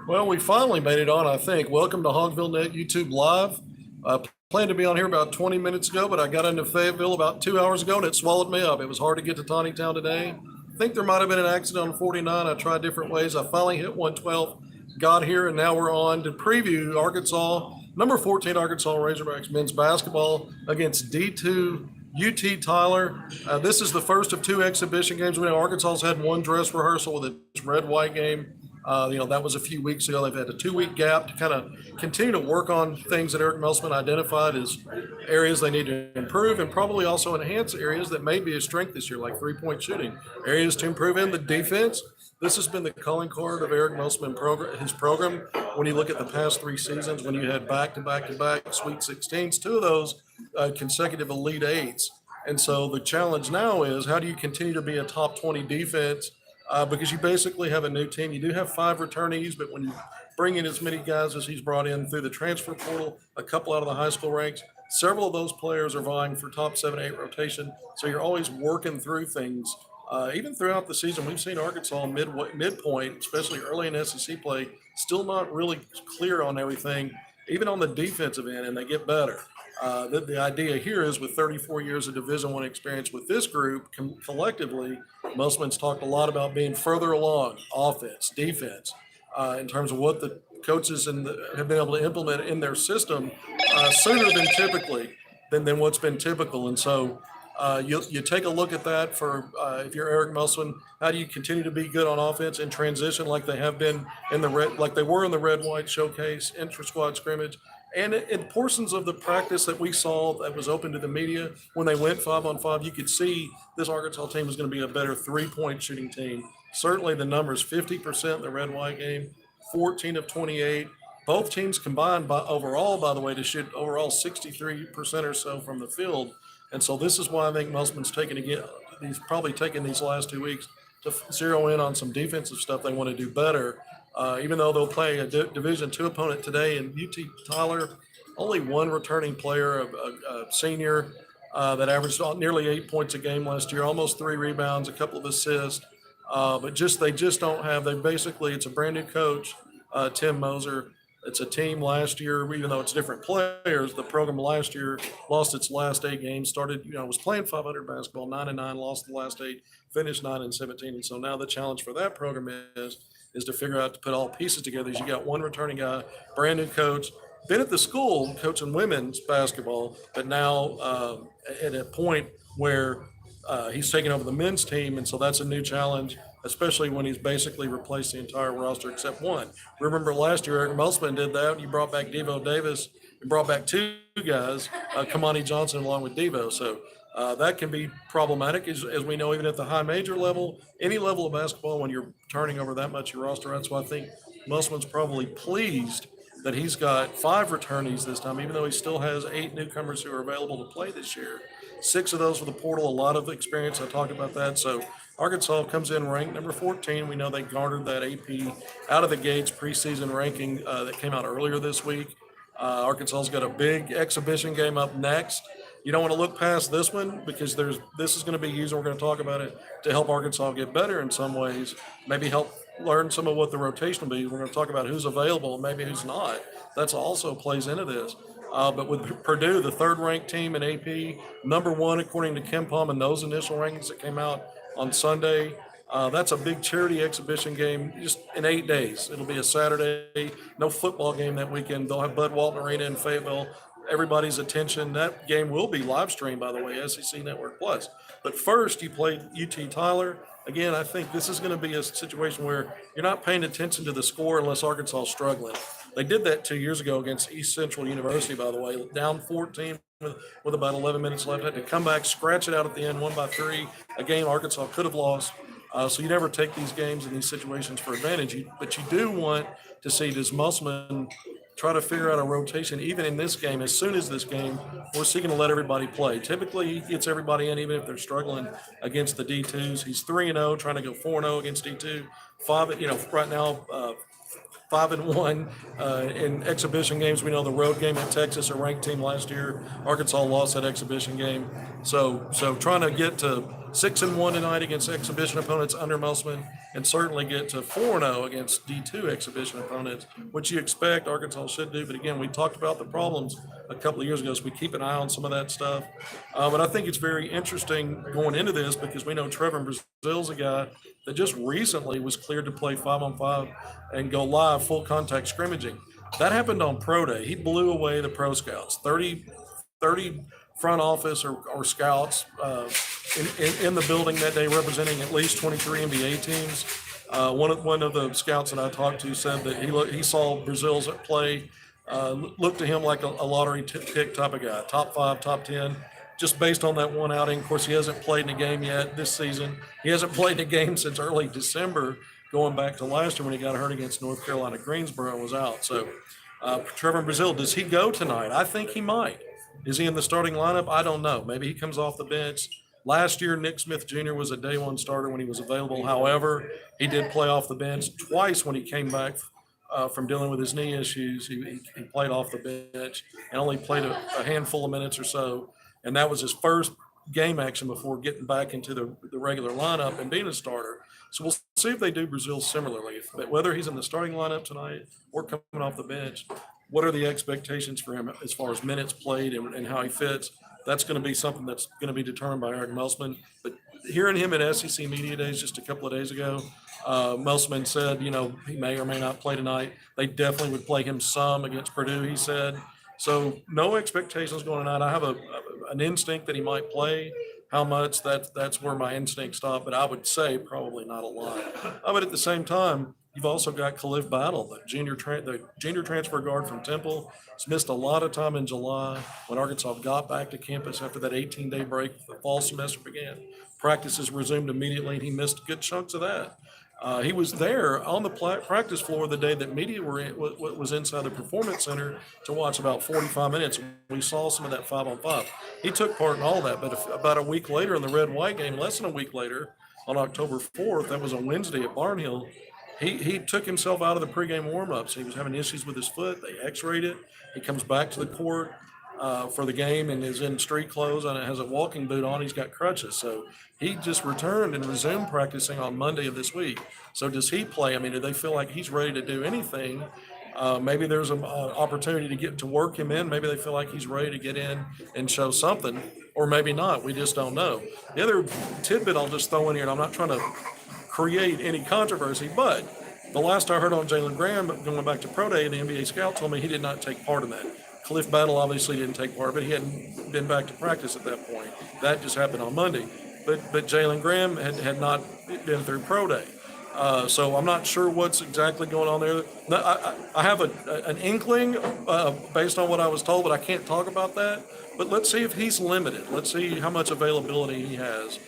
Well, we finally made it on, I think. Welcome to Hogvillenet YouTube Live. I planned to be on here about 20 minutes ago, but I got into Fayetteville about 2 hours ago and it swallowed me up. It was hard to get to Town today. I think there might have been an accident on 49. I tried different ways. I finally hit 112, got here, and now we're on to preview Arkansas, number 14 Arkansas Razorbacks men's basketball against D2 UT Tyler. This is the first of two exhibition games. We know Arkansas's had one dress rehearsal with its red-white game. That was a few weeks ago. They've had a 2 week gap to kind of continue to work on things that Eric Melsman identified as areas they need to improve and probably also enhance areas that may be a strength this year, like 3 point shooting, areas to improve in the defense. This has been the calling card of Eric Melsman his program. When you look at the past 3 seasons, when you had back to back to back Sweet 16s, two of those consecutive Elite Eights. And so the challenge now is how do you continue to be a top 20 defense? Because you basically have a new team. You do have 5 returnees, but when you bring in as many guys as he's brought in through the transfer portal, a couple out of the high school ranks, several of those players are vying for top 7, 8 rotation. So you're always working through things. Even throughout the season, we've seen Arkansas midpoint, especially early in SEC play, still not really clear on everything, even on the defensive end, and they get better. The idea here is with 34 years of Division I experience with this group collectively, Musman's talked a lot about being further along offense, defense, in terms of what the coaches have been able to implement in their system sooner than typically than what's been typical. And so you take a look at that for if you're Eric Musman, how do you continue to be good on offense in transition like they have been in the like they were in the red white showcase, intra squad scrimmage. And in portions of the practice that we saw that was open to the media, when they went 5-on-5, you could see this Arkansas team was going to be a better 3 point shooting team. Certainly the numbers 50% in the red-white game, 14 of 28. Both teams combined by the way, to shoot overall 63% or so from the field. And so this is why I think Musman's he's probably taken these last 2 weeks to zero in on some defensive stuff they want to do better. Even though they'll play a Division II opponent today, and UT Tyler, only one returning player, a senior that averaged nearly 8 points a game last year, almost 3 rebounds, a couple of assists. But they just don't have. It's a brand new coach, Tim Moser. It's a team last year, even though it's different players. The program last year lost its last 8 games. Was playing 500 basketball, 9-9, lost the last 8, finished 9-17, and so now the challenge for that program is to figure out to put all pieces together. You got one returning guy, brand new coach, been at the school coaching women's basketball, but now at a point where he's taking over the men's team, and so that's a new challenge, especially when he's basically replaced the entire roster except one. Remember last year, Eric Musman did that. You brought back Devo Davis and brought back 2 guys, Kamani Johnson along with Devo. So that can be problematic, as we know, even at the high major level, any level of basketball, when you're turning over that much of your roster. That's why I think Musman's probably pleased that he's got 5 returnees this time, even though he still has 8 newcomers who are available to play this year. 6 of those for the portal, a lot of experience. I talked about that. So Arkansas comes in ranked number 14. We know they garnered that AP out of the gates preseason ranking that came out earlier this week. Arkansas's got a big exhibition game up next. You don't want to look past this one because this is going to be used, and we're going to talk about it, to help Arkansas get better in some ways, maybe help learn some of what the rotation will be. We're going to talk about who's available and maybe who's not. That's also plays into this. But with Purdue, the 3rd-ranked team in AP, number 1 according to KenPom and those initial rankings that came out on Sunday. That's a big charity exhibition game just in 8 days. It'll be a Saturday, no football game that weekend. They'll have Bud Walton Arena in Fayetteville. Everybody's attention. That game will be live streamed, by the way, SEC Network Plus. But first, you played UT Tyler. Again, I think this is going to be a situation where you're not paying attention to the score unless Arkansas is struggling. They did that 2 years ago against East Central University, by the way, down 14 with about 11 minutes left. Had to come back, scratch it out at the end, 1-3, a game Arkansas could have lost. So you never take these games in these situations for advantage. But you do want to see, does Musman try to figure out a rotation, even in this game, as soon as this game, we're seeking to let everybody play. Typically, he gets everybody in, even if they're struggling against the D2s. He's 3-0, trying to go 4-0 against D2. Right now, 5-1 in exhibition games. We know the road game at Texas, a ranked team last year. Arkansas lost that exhibition game. So trying to get to 6-1 tonight against exhibition opponents under Musselman, and certainly get to 4-0 against D2 exhibition opponents, which you expect Arkansas should do. But again, we talked about the problems a couple of years ago, so we keep an eye on some of that stuff. But I think it's very interesting going into this because we know Trevor Brazil's a guy that just recently was cleared to play 5-on-5 and go live full contact scrimmaging. That happened on Pro Day. He blew away the pro scouts, 30 front office or scouts in the building that day, representing at least 23 NBA teams. One of the scouts that I talked to said that he saw Brazil's at play, looked to him like a lottery pick type of guy, top 5, top 10, just based on that one outing. Of course, he hasn't played in a game yet this season. He hasn't played in a game since early December, going back to last year when he got hurt against North Carolina Greensboro and was out. So Trevor Brazil, does he go tonight? I think he might. Is he in the starting lineup? I don't know. Maybe he comes off the bench. Last year, Nick Smith Jr. was a day one starter when he was available. However, he did play off the bench twice when he came back from dealing with his knee issues. He played off the bench and only played a handful of minutes or so. And that was his first game action before getting back into the regular lineup and being a starter. So we'll see if they do Brazil similarly. But whether he's in the starting lineup tonight or coming off the bench, what are the expectations for him as far as minutes played and how he fits? That's going to be something that's going to be determined by Eric Musselman. But hearing him at SEC Media Days just a couple of days ago, Musselman said, he may or may not play tonight. They definitely would play him some against Purdue, he said. So no expectations going tonight. I have an instinct that he might play. How much, that's where my instincts stop. But I would say probably not a lot. But at the same time, you've also got Khalif Battle, the junior transfer guard from Temple. He's missed a lot of time in July when Arkansas got back to campus after that 18-day break. The fall semester began. Practices resumed immediately, and he missed good chunks of that. He was there on the practice floor the day that media was inside the Performance Center to watch about 45 minutes. We saw some of that 5-on-5. He took part in all of that, but about a week later in the red-white game, less than a week later, on October 4th, that was a Wednesday at Barnhill, he took himself out of the pregame warm-ups. He was having issues with his foot. They x-rayed it. He comes back to the court for the game and is in street clothes and has a walking boot on. He's got crutches. So he just returned and resumed practicing on Monday of this week. So does he play? I mean, do they feel like he's ready to do anything? Maybe there's an opportunity to get to work him in. Maybe they feel like he's ready to get in and show something, or maybe not. We just don't know. The other tidbit I'll just throw in here, and I'm not trying to create any controversy, but the last I heard on Jalen Graham, going back to Pro Day, the NBA scout told me he did not take part in that. Khalif Battle obviously didn't take part, but he hadn't been back to practice at that point. That just happened on Monday. But Jalen Graham had not been through Pro Day. So I'm not sure what's exactly going on there. I have an inkling based on what I was told, but I can't talk about that. But let's see if he's limited. Let's see how much availability he has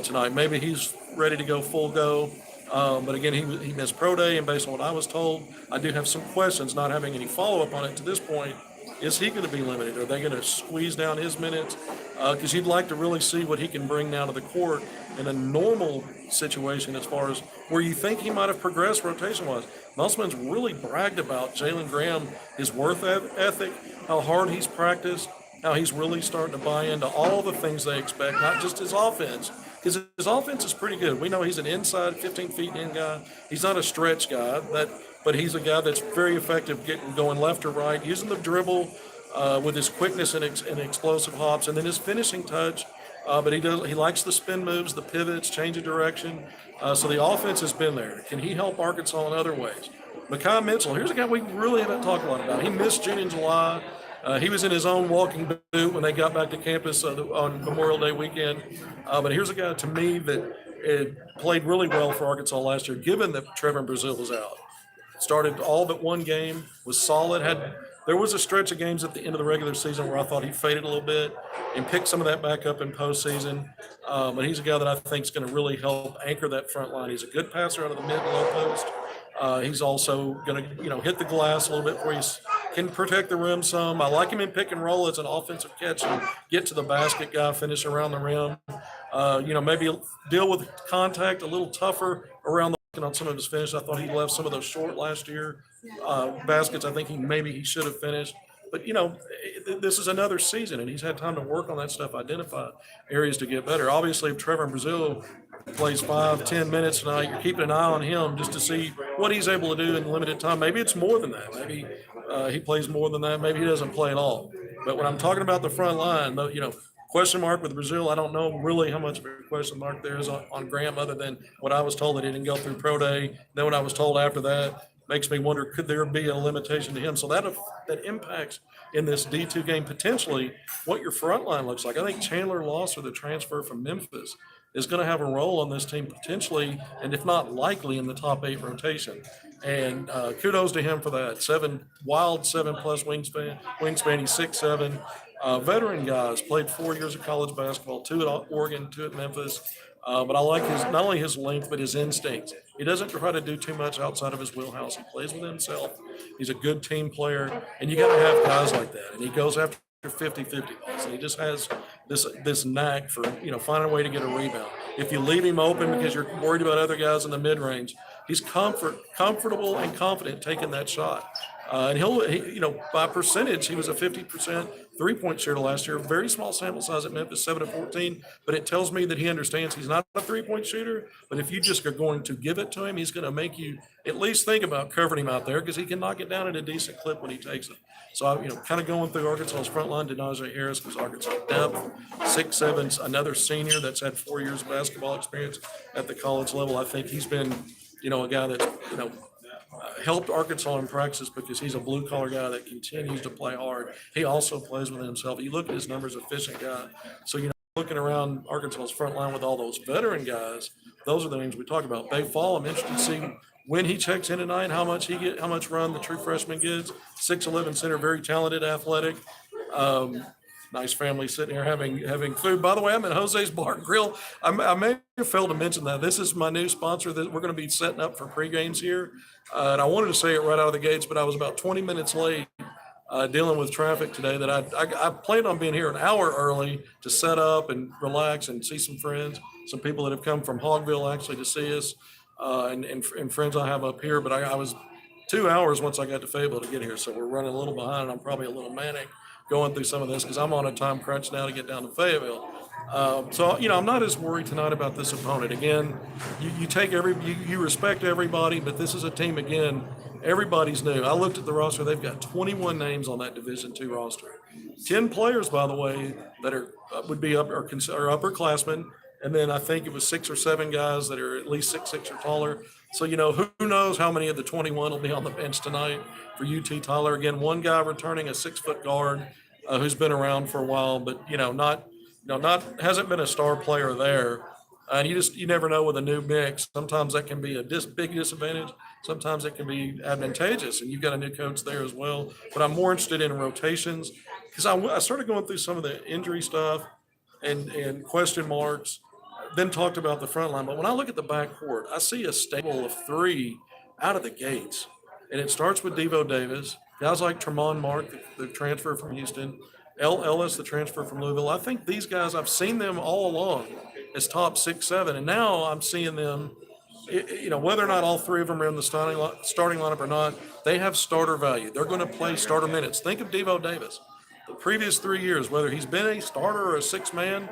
tonight. Maybe he's ready to go full go. But again, he missed Pro Day, and based on what I was told, I do have some questions, not having any follow-up on it to this point. Is he going to be limited? Are they going to squeeze down his minutes? Because you'd like to really see what he can bring down to the court in a normal situation as far as where you think he might have progressed rotation-wise. Musselman's really bragged about Jalen Graham, his work ethic, how hard he's practiced, how he's really starting to buy into all the things they expect, not just his offense. Because his offense is pretty good. We know he's an inside 15 feet in guy. He's not a stretch guy, but he's a guy that's very effective going left or right, using the dribble with his quickness and explosive hops, and then his finishing touch. But he likes the spin moves, the pivots, change of direction. So the offense has been there. Can he help Arkansas in other ways? Makai Mitchell, here's a guy we really haven't talked a lot about. He missed June and July. He was in his own walking boot when they got back to campus on Memorial Day weekend. But here's a guy to me that played really well for Arkansas last year, given that Trevor Brazil was out. Started all but one game, was solid. There was a stretch of games at the end of the regular season where I thought he faded a little bit and picked some of that back up in postseason. But he's a guy that I think is going to really help anchor that front line. He's a good passer out of the mid and low post. He's also going to, hit the glass a little bit where he can protect the rim some. I like him in pick and roll as an offensive catch and get to the basket guy, finish around the rim. Maybe deal with contact a little tougher around the on some of his finish. I thought he left some of those short last year baskets I think he should have finished. But, this is another season, and he's had time to work on that stuff, identify areas to get better. Obviously, if Trevor in Brazil plays 5-10 minutes tonight, you're keeping an eye on him just to see what he's able to do in limited time. Maybe it's more than that. Maybe he plays more than that. Maybe he doesn't play at all. But when I'm talking about the front line, question mark with Brazil, I don't know really how much of a question mark there is on Graham, other than what I was told that he didn't go through pro day. Then what I was told after that makes me wonder, could there be a limitation to him? So that impacts in this D2 game potentially what your front line looks like. I think Chandler Losser, the transfer from Memphis, is going to have a role on this team potentially, and if not likely, in the top 8 rotation. And kudos to him for that. 7+ wingspan. He's 6'7". Veteran guys, played 4 years of college basketball, 2 at Oregon, 2 at Memphis. But I like not only his length, but his instincts. He doesn't try to do too much outside of his wheelhouse. He plays with himself. He's a good team player, and you got to have guys like that. And he goes after 50-50 balls. And he just has this knack for finding a way to get a rebound. If you leave him open because you're worried about other guys in the mid range, he's comfortable and confident taking that shot. And by percentage, he was a 50% three-point shooter last year. Very small sample size at Memphis, 7 of 14. But it tells me that he understands he's not a three-point shooter. But if you just are going to give it to him, he's going to make you at least think about covering him out there, because he can knock it down at a decent clip when he takes it. So, kind of going through Arkansas's front line, Denaje Harris, because Arkansas depth, 6'7", another senior that's had 4 years of basketball experience at the college level. I think he's been, a guy that's, helped Arkansas in practice, because he's a blue-collar guy that continues to play hard. He also plays with himself. You look at his numbers, efficient guy. So, looking around Arkansas's front line with all those veteran guys, those are the names we talk about. Bay Fall, I'm interested to see when he checks in tonight, how much run the true freshman gets. 6'11" center, very talented, athletic. Nice family sitting here having food. By the way, I'm at Jose's Bar and Grill. I may have failed to mention that this is my new sponsor that we're going to be setting up for pre-games here. And I wanted to say it right out of the gates, but I was about 20 minutes late dealing with traffic today. That I planned on being here an hour early to set up and relax and see some friends, some people that have come from Hogville actually to see us, and friends I have up here. But I was 2 hours once I got to Fayetteville to get here, so we're running a little behind, and I'm probably a little manic going through some of this because I'm on a time crunch now to get down to Fayetteville. So I'm not as worried tonight about this opponent. Again, you respect everybody, but this is a team, again, everybody's new. I looked at the roster. They've got 21 names on that Division II roster. 10 players, by the way, that are upperclassmen. And then I think it was 6 or 7 guys that are at least 6'6" or taller. So, who knows how many of the 21 will be on the bench tonight for UT Tyler. Again, one guy returning, a 6-foot guard who's been around for a while, but, hasn't been a star player there. And you never know with a new mix. Sometimes that can be a big disadvantage. Sometimes it can be advantageous, and you've got a new coach there as well. But I'm more interested in rotations, because I started going through some of the injury stuff and question marks, then talked about the front line. But when I look at the backcourt, I see a stable of 3 out of the gates. And it starts with Devo Davis, guys like Tremont Mark, the transfer from Houston, L. Ellis, the transfer from Louisville. I think these guys, I've seen them all along as top 6, 7. And now I'm seeing them, whether or not all 3 of them are in the starting lineup or not, they have starter value. They're going to play starter minutes. Think of Devo Davis. The previous 3 years, whether he's been a starter or a 6-man,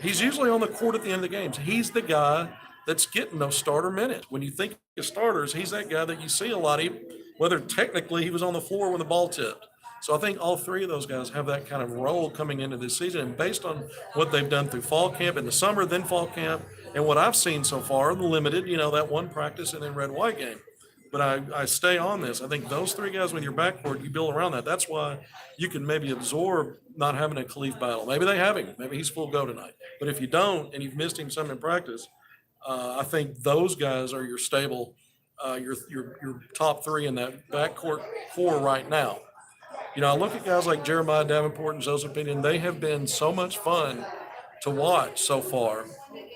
he's usually on the court at the end of the games. He's the guy that's getting those starter minutes. When you think of starters, he's that guy that you see a lot, whether technically he was on the floor when the ball tipped. So I think all 3 of those guys have that kind of role coming into this season. And based on what they've done through fall camp in the summer, then fall camp, and what I've seen so far, the limited, that one practice and then red-white game. But I stay on this. I think those 3 guys with your backcourt, you build around that. That's why you can maybe absorb not having a Khalif battle. Maybe they have him. Maybe he's full go tonight. But if you don't, and you've missed him some in practice, I think those guys are your stable, your top 3 in that backcourt 4 right now. I look at guys like Jeremiah Davenport and Joseph Pinion. They have been so much fun to watch so far.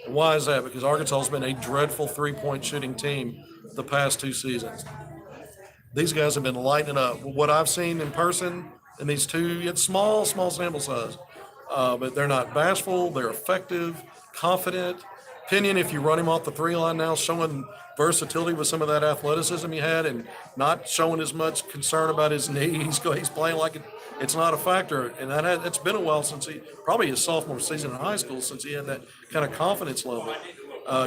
And why is that? Because Arkansas has been a dreadful 3-point shooting team the past 2 seasons. These guys have been lighting up. What I've seen in person in these 2, it's small sample size, but they're not bashful. They're effective, confident, opinion, if you run him off the 3 line now, showing versatility with some of that athleticism he had and not showing as much concern about his knee, he's playing like it's not a factor. And it's been a while since probably his sophomore season in high school, since he had that kind of confidence level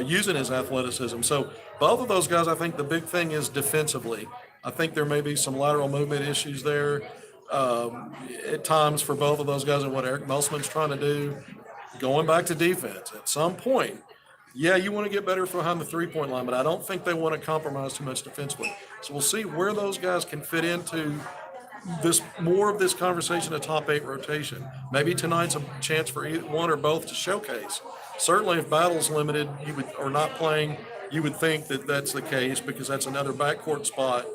using his athleticism. So both of those guys, I think the big thing is defensively. I think there may be some lateral movement issues there at times for both of those guys, and what Eric Musselman's trying to do. Going back to defense, at some point, yeah, you want to get better behind the 3-point line, but I don't think they want to compromise too much defensively. So we'll see where those guys can fit into more of this conversation of top 8 rotation. Maybe tonight's a chance for either one or both to showcase. Certainly, if Battle's limited, or not playing, you would think that that's the case, because that's another backcourt spot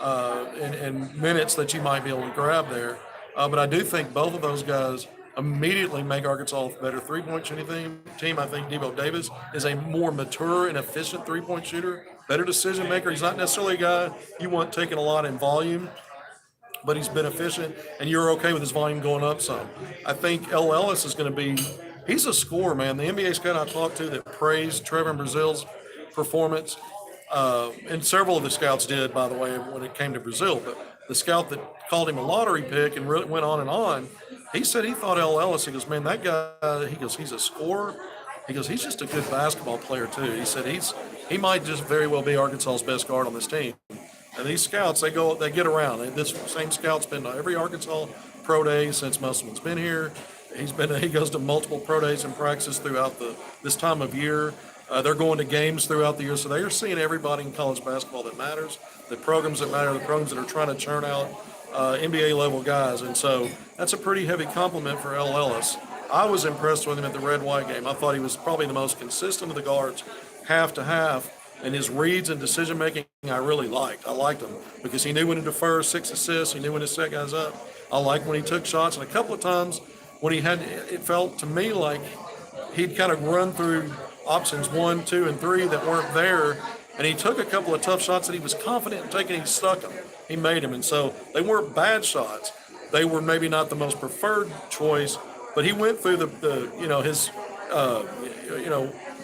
and minutes that you might be able to grab there. But I do think both of those guys immediately make Arkansas a better 3-point shooting team. I think Debo Davis is a more mature and efficient 3-point shooter, better decision maker. He's not necessarily a guy you want taking a lot in volume, but he's been efficient, and you're okay with his volume going up some. I think El Ellis is going to be – he's a scorer, man. The NBA scout I talked to that praised Trevor Brazil's performance, and several of the scouts did, by the way, when it came to Brazil, but the scout that called him a lottery pick and really went on, he said he thought El Ellis, he goes, man, that guy, he goes, he's a scorer. He goes, he's just a good basketball player, too. He said he might just very well be Arkansas's best guard on this team. And these scouts, they get around. This same scout's been to every Arkansas pro day since Musselman's been here. He goes to multiple pro days and practices throughout this time of year. They're going to games throughout the year, so they are seeing everybody in college basketball that matters, the programs that matter, the programs that are trying to churn out NBA-level guys. And so that's a pretty heavy compliment for El Ellis. I was impressed with him at the red-white game. I thought he was probably the most consistent of the guards half to half, and his reads and decision-making I really liked. I liked him because he knew when to defer, 6 assists. He knew when to set guys up. I liked when he took shots, and a couple of times when it felt to me like he'd kind of run through options 1, 2, and 3 that weren't there, and he took a couple of tough shots that he was confident in taking. He stuck them. He made them, and so they weren't bad shots. They were maybe not the most preferred choice, but he went through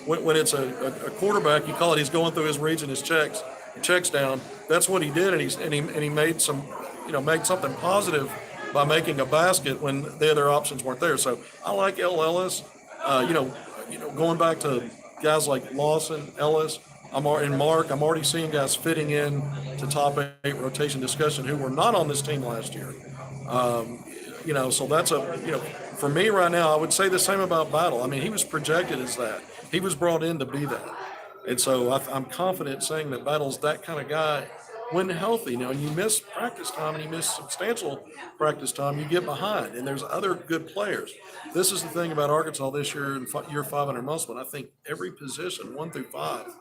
when it's a quarterback, you call it, he's going through his reads and his checks down. That's what he did, and he made made something positive by making a basket when the other options weren't there. So I like El Ellis. Going back to guys like Lawson, Ellis, and Mark, I'm already seeing guys fitting in to top 8 rotation discussion who were not on this team last year. So that's for me right now, I would say the same about Battle. I mean, he was projected as that. He was brought in to be that. And so I'm confident saying that Battle's that kind of guy when healthy. Now, you miss practice time and you miss substantial practice time, you get behind. And there's other good players. This is the thing about Arkansas this year in year 5 under Musselman. I think every position, 1 through 5,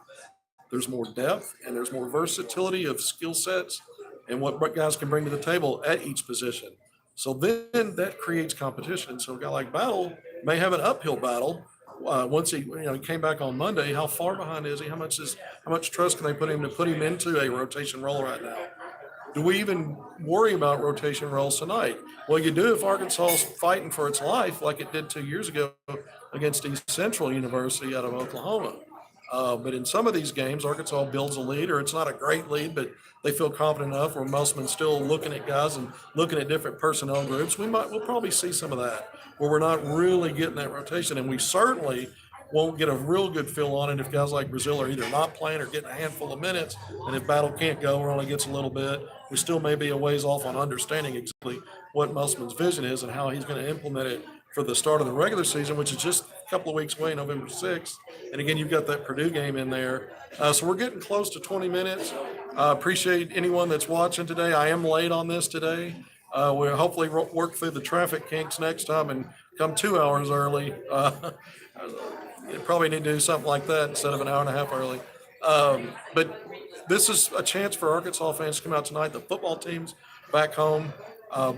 there's more depth and there's more versatility of skill sets and what guys can bring to the table at each position. So then that creates competition. So a guy like Battle may have an uphill battle. Once he came back on Monday, how far behind is he? How much trust can they put him to put him into a rotation role right now? Do we even worry about rotation roles tonight? Well, you do if Arkansas's fighting for its life like it did 2 years ago against East Central University out of Oklahoma. But in some of these games, Arkansas builds a lead, or it's not a great lead, but they feel confident enough where Musselman's still looking at guys and looking at different personnel groups. We'll probably see some of that where we're not really getting that rotation, and we certainly won't get a real good feel on it if guys like Brazil are either not playing or getting a handful of minutes, and if Battle can't go or only gets a little bit, we still may be a ways off on understanding exactly what Musselman's vision is and how he's going to implement it for the start of the regular season, which is just a couple of weeks away, November 6th. And again, you've got that Purdue game in there. So we're getting close to 20 minutes. Appreciate anyone that's watching today. I am late on this today. We'll hopefully work through the traffic kinks next time and come 2 hours early. You probably need to do something like that instead of an hour and a half early. But this is a chance for Arkansas fans to come out tonight. The football team's back home.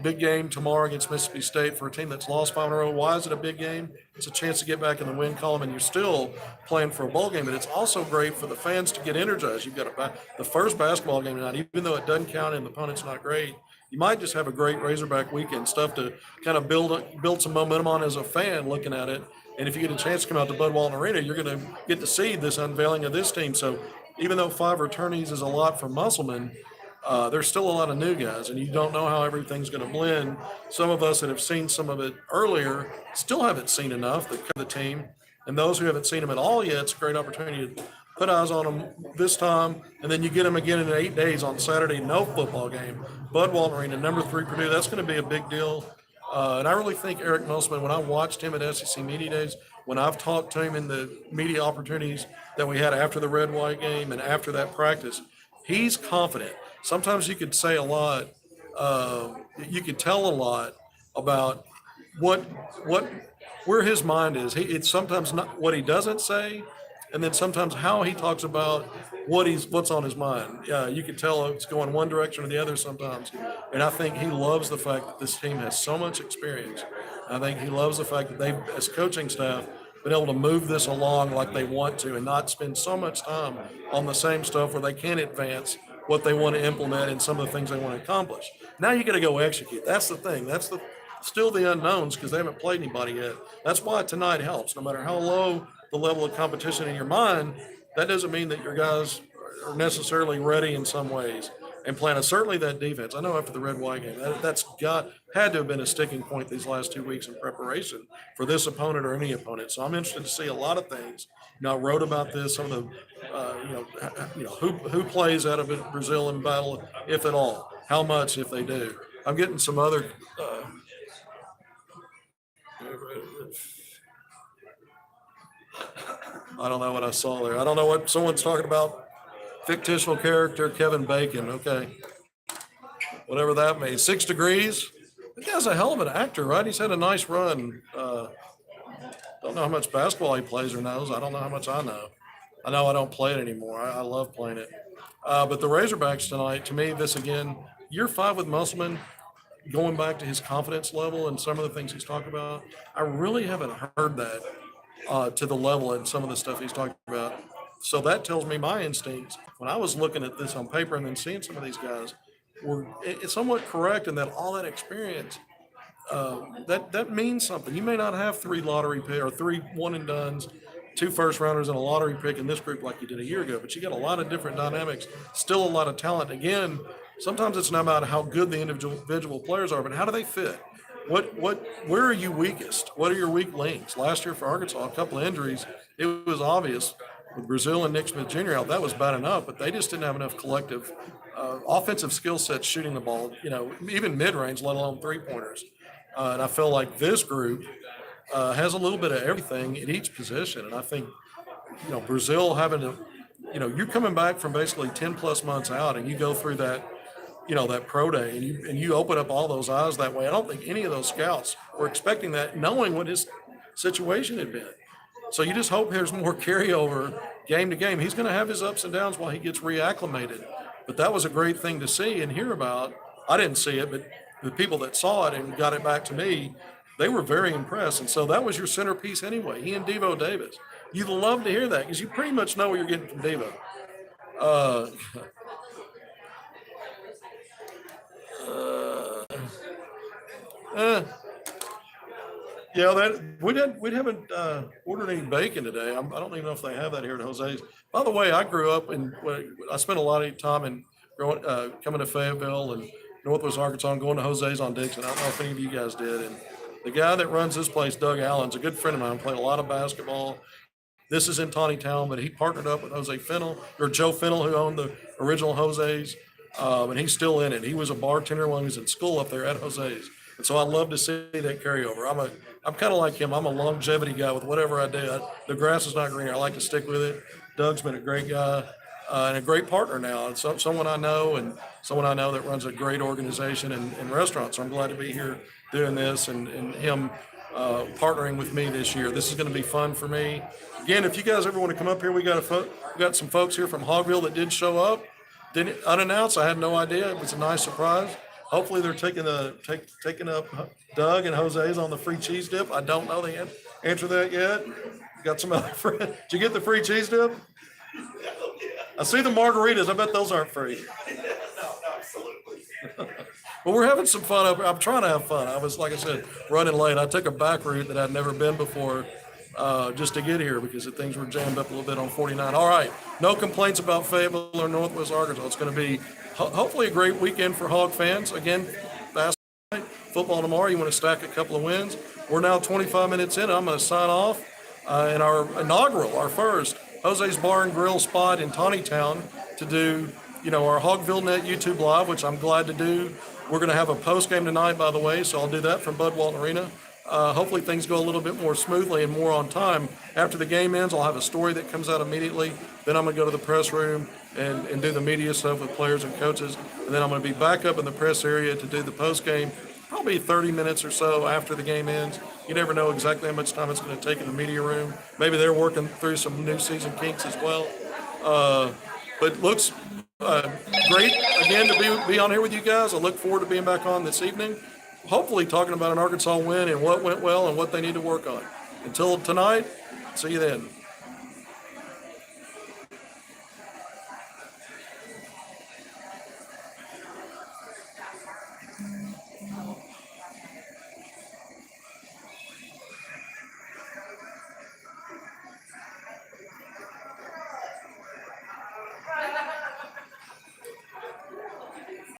Big game tomorrow against Mississippi State for a team that's lost 5 in a row. Why is it a big game? It's a chance to get back in the win column, and you're still playing for a bowl game. But it's also great for the fans to get energized. You've got the first basketball game tonight, even though it doesn't count and the opponent's not great. You might just have a great Razorback weekend, stuff to kind of build some momentum on as a fan looking at it. And if you get a chance to come out to Bud Walton Arena, you're going to get to see this unveiling of this team. So even though 5 returnees is a lot for Musselman, there's still a lot of new guys, and you don't know how everything's going to blend. Some of us that have seen some of it earlier still haven't seen enough that cover the team, and those who haven't seen them at all yet, it's a great opportunity to put eyes on them this time, and then you get them again in 8 days on Saturday, no football game. Bud Walton Arena, number 3 Purdue, that's going to be a big deal. And I really think Eric Musselman, when I watched him at SEC Media Days, when I've talked to him in the media opportunities that we had after the red-white game and after that practice, he's confident. Sometimes you could say a lot, you could tell a lot about where his mind is. It's sometimes not what he doesn't say, and then sometimes how he talks about what's on his mind. You can tell it's going one direction or the other sometimes. And I think he loves the fact that this team has so much experience. I think he loves the fact that they've, as coaching staff, been able to move this along like they want to and not spend so much time on the same stuff where they can't advance what they want to implement and some of the things they want to accomplish. Now you got to go execute. That's the thing. That's still the unknowns because they haven't played anybody yet. That's why tonight helps. No matter how low the level of competition in your mind, that doesn't mean that your guys are necessarily ready in some ways and playing. Certainly that defense. I know after the red-white game, that's had to have been a sticking point these last 2 weeks in preparation for this opponent or any opponent. So I'm interested to see a lot of things. I wrote about this, some of the, who plays out of Brazil in battle, if at all, how much if they do. I'm getting some other. I don't know what I saw there. I don't know what someone's talking about. Fictional character Kevin Bacon. Okay, whatever that means. 6 Degrees. That guy's a hell of an actor, right? He's had a nice run. Don't know how much basketball he plays or knows. I don't know how much I know. I know I don't play it anymore. I love playing it. But the Razorbacks tonight, to me, this again, year 5 with Musselman, going back to his confidence level and some of the things he's talked about, I really haven't heard that to the level and some of the stuff he's talking about. So that tells me my instincts. When I was looking at this on paper and then seeing some of these guys, it's somewhat correct in that all that experience, that means something. You may not have 3 lottery pick or 3 one and dones, 2 first rounders and a lottery pick in this group like you did a year ago, but you got a lot of different dynamics, still a lot of talent. Again, sometimes it's not about how good the individual players are, but how do they fit? Where are you weakest? What are your weak links? Last year for Arkansas, a couple of injuries, it was obvious. With Brazil and Nick Smith Jr. out, that was bad enough, but they just didn't have enough collective offensive skill sets shooting the ball, even mid-range, let alone three-pointers. And I feel like this group has a little bit of everything at each position. And I think, Brazil having to, you're coming back from basically 10-plus months out and you go through that, that pro day and you open up all those eyes that way. I don't think any of those scouts were expecting that, knowing what his situation had been. So you just hope there's more carryover game to game. He's going to have his ups and downs while he gets reacclimated. But that was a great thing to see and hear about. I didn't see it, but the people that saw it and got it back to me, they were very impressed. And so that was your centerpiece anyway, he and Devo Davis. You'd love to hear that because you pretty much know what you're getting from Devo. Yeah, we haven't ordered any bacon today. I don't even know if they have that here at Jose's. By the way, I grew up I spent a lot of time in coming to Fayetteville and Northwest Arkansas and going to Jose's on Dixon. I don't know if any of you guys did. And the guy that runs this place, Doug Allen's a good friend of mine. Played a lot of basketball. This is in Town, but he partnered up with Joe Fennell, who owned the original Jose's, and he's still in it. He was a bartender when he was in school up there at Jose's. And so I love to see that carryover. I'm kind of like him. I'm a longevity guy with whatever I do. The grass is not greener. I like to stick with it. Doug's been a great guy and a great partner now. And someone I know that runs a great organization and restaurant. So I'm glad to be here doing this and him partnering with me this year. This is going to be fun for me. Again, if you guys ever want to come up here, we got some folks here from Hogville that did show up. Didn't unannounced. I had no idea. It was a nice surprise. Hopefully they're taking up Doug and Jose's on the free cheese dip. I don't know the answer to that yet. Got some other friends. Did you get the free cheese dip? I see the margaritas. I bet those aren't free. No, absolutely. Well, we're having some fun up here. I'm trying to have fun. I was, like I said, running late. I took a back route that I'd never been before just to get here because things were jammed up a little bit on 49. All right, no complaints about Fayetteville or Northwest Arkansas. It's going to be hopefully a great weekend for Hog fans. Again, basketball, football tomorrow. You want to stack a couple of wins. We're now 25 minutes in. I'm going to sign off in our inaugural, our first Jose's Bar and Grill spot in Town to do, our Hogvillenet YouTube Live, which I'm glad to do. We're going to have a post game tonight, by the way, so I'll do that from Bud Walton Arena. Hopefully things go a little bit more smoothly and more on time. After the game ends, I'll have a story that comes out immediately. Then I'm going to go to the press room and do the media stuff with players and coaches. And then I'm going to be back up in the press area to do the post game, probably 30 minutes or so after the game ends. You never know exactly how much time it's going to take in the media room. Maybe they're working through some new season kinks as well. But looks great, again, to be on here with you guys. I look forward to being back on this evening, hopefully talking about an Arkansas win and what went well and what they need to work on. Until tonight, see you then.